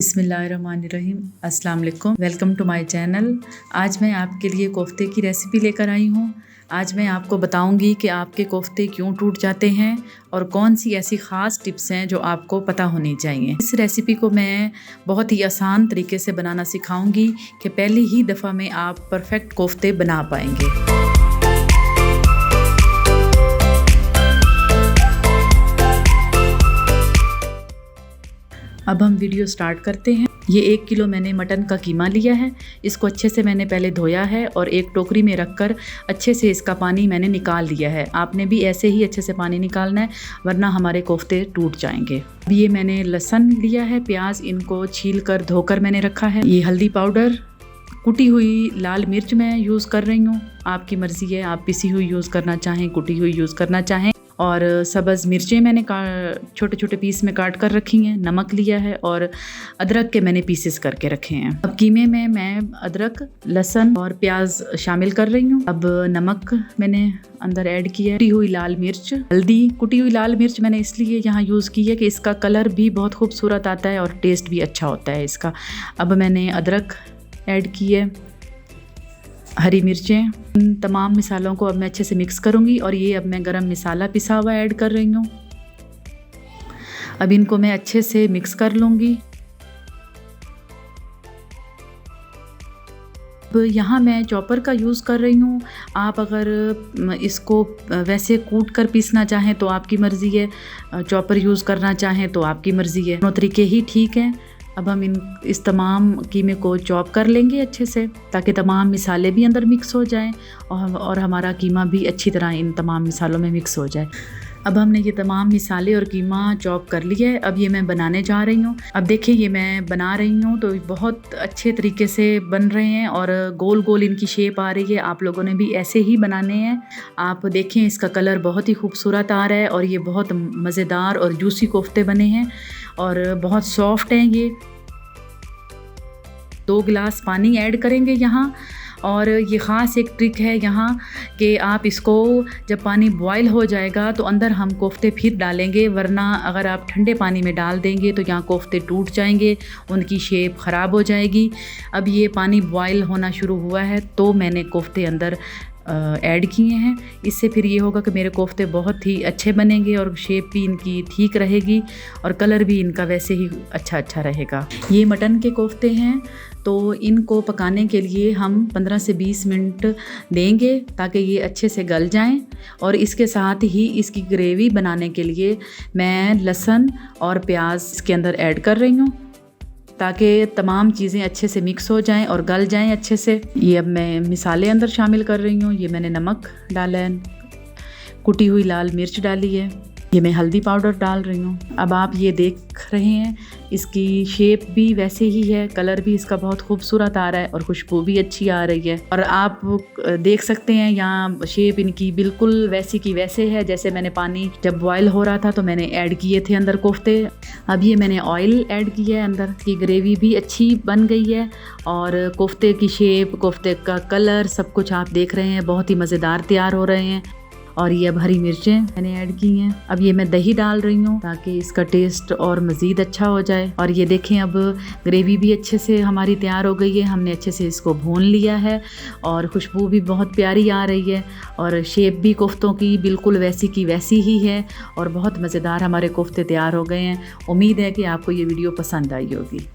बिस्मिल्लाहिर्रहमानिर्रहीम। अस्सलाम वालेकुम। Welcome to my channel. आज मैं आपके लिए कोफ्ते की रेसिपी लेकर आई हूँ। आज मैं आपको बताऊंगी कि आपके कोफ्ते क्यों टूट जाते हैं और कौन सी ऐसी ख़ास टिप्स हैं जो आपको पता होनी चाहिए। इस रेसिपी को मैं बहुत ही आसान तरीके से बनाना सिखाऊंगी कि पहली ही दफ़ा में आप परफेक्ट कोफ्ते बना पाएंगे। अब हम वीडियो स्टार्ट करते हैं। ये 1 किलो मैंने मटन का कीमा लिया है। इसको अच्छे से मैंने पहले धोया है और एक टोकरी में रखकर अच्छे से इसका पानी मैंने निकाल लिया है। आपने भी ऐसे ही अच्छे से पानी निकालना है, वरना हमारे कोफ्ते टूट जाएंगे। अब ये मैंने लहसुन लिया है, प्याज, इनको छील कर धोकर मैंने रखा है। ये हल्दी पाउडर, कुटी हुई लाल मिर्च मैं यूज़ कर रही हूँ। आपकी मर्ज़ी है, आप पिसी हुई यूज़ करना चाहें, कुटी हुई यूज़ करना चाहें। और सब्ज़ मिर्चें मैंने छोटे छोटे पीस में काट कर रखी हैं। नमक लिया है और अदरक के मैंने पीसेस करके रखे हैं। अब कीमे में मैं अदरक, लहसुन और प्याज शामिल कर रही हूँ। अब नमक मैंने अंदर ऐड किया है। कुटी हुई लाल मिर्च, हल्दी। कुटी हुई लाल मिर्च मैंने इसलिए यहाँ यूज़ की है कि इसका कलर भी बहुत खूबसूरत आता है और टेस्ट भी अच्छा होता है इसका। अब मैंने अदरक ऐड की है, हरी मिर्चें। इन तमाम मसालों को अब मैं अच्छे से मिक्स करूँगी और ये अब मैं गरम मसाला पिसा हुआ ऐड कर रही हूँ। अब इनको मैं अच्छे से मिक्स कर लूँगी। अब यहाँ मैं चॉपर का यूज़ कर रही हूँ। आप अगर इसको वैसे कूट कर पीसना चाहें तो आपकी मर्ज़ी है, चॉपर यूज़ करना चाहें तो आपकी मर्ज़ी है। दोनों तरीके ही ठीक हैं। अब हम इस तमाम कीमे को चॉप कर लेंगे अच्छे से, ताकि तमाम मसाले भी अंदर मिक्स हो जाएं और हमारा कीमा भी अच्छी तरह इन तमाम मसालों में मिक्स हो जाए। अब हमने ये तमाम मसाले और कीमा चॉप कर लिया है। अब ये मैं बनाने जा रही हूँ। अब देखिए, ये मैं बना रही हूँ तो बहुत अच्छे तरीके से बन रहे हैं और गोल गोल इनकी शेप आ रही है। आप लोगों ने भी ऐसे ही बनाने हैं। आप देखें, इसका कलर बहुत ही खूबसूरत आ रहा है और ये बहुत मज़ेदार और जूसी कोफ्ते बने हैं और बहुत सॉफ्ट हैं। ये 2 गिलास पानी ऐड करेंगे यहाँ। और ये ख़ास एक ट्रिक है यहाँ कि आप इसको जब पानी बॉयल हो जाएगा तो अंदर हम कोफ्ते फिर डालेंगे, वरना अगर आप ठंडे पानी में डाल देंगे तो यहाँ कोफ्ते टूट जाएंगे, उनकी शेप ख़राब हो जाएगी। अब ये पानी बॉयल होना शुरू हुआ है तो मैंने कोफ्ते अंदर ऐड किए हैं। इससे फिर ये होगा कि मेरे कोफ्ते बहुत ही अच्छे बनेंगे और शेप भी इनकी ठीक रहेगी और कलर भी इनका वैसे ही अच्छा रहेगा। ये मटन के कोफ्ते हैं तो इनको पकाने के लिए हम 15 से 20 मिनट देंगे ताकि ये अच्छे से गल जाएं। और इसके साथ ही इसकी ग्रेवी बनाने के लिए मैं लहसुन और प्याज इसके अंदर ऐड कर रही हूँ ताकि तमाम चीज़ें अच्छे से मिक्स हो जाएं और गल जाएं अच्छे से। ये अब मैं मसाले अंदर शामिल कर रही हूँ। ये मैंने नमक डाला है, कुटी हुई लाल मिर्च डाली है, ये मैं हल्दी पाउडर डाल रही हूँ। अब आप ये देख रहे हैं, इसकी शेप भी वैसे ही है, कलर भी इसका बहुत खूबसूरत आ रहा है और खुशबू भी अच्छी आ रही है। और आप देख सकते हैं यहाँ शेप इनकी बिल्कुल वैसी की वैसे है जैसे मैंने पानी जब बॉयल हो रहा था तो मैंने ऐड किए थे अंदर कोफ्ते। अब ये मैंने ऑयल ऐड किया है अंदर, की ग्रेवी भी अच्छी बन गई है और कोफ्ते की शेप, कोफ्ते का कलर, सब कुछ आप देख रहे हैं, बहुत ही मज़ेदार तैयार हो रहे हैं। और ये अब हरी मिर्चें मैंने ऐड की हैं। अब ये मैं दही डाल रही हूँ ताकि इसका टेस्ट और मज़ीद अच्छा हो जाए। और ये देखें, अब ग्रेवी भी अच्छे से हमारी तैयार हो गई है। हमने अच्छे से इसको भून लिया है और खुशबू भी बहुत प्यारी आ रही है और शेप भी कोफ्तों की बिल्कुल वैसी की वैसी ही है और बहुत मज़ेदार हमारे कोफ्ते तैयार हो गए हैं। उम्मीद है कि आपको ये वीडियो पसंद आई होगी।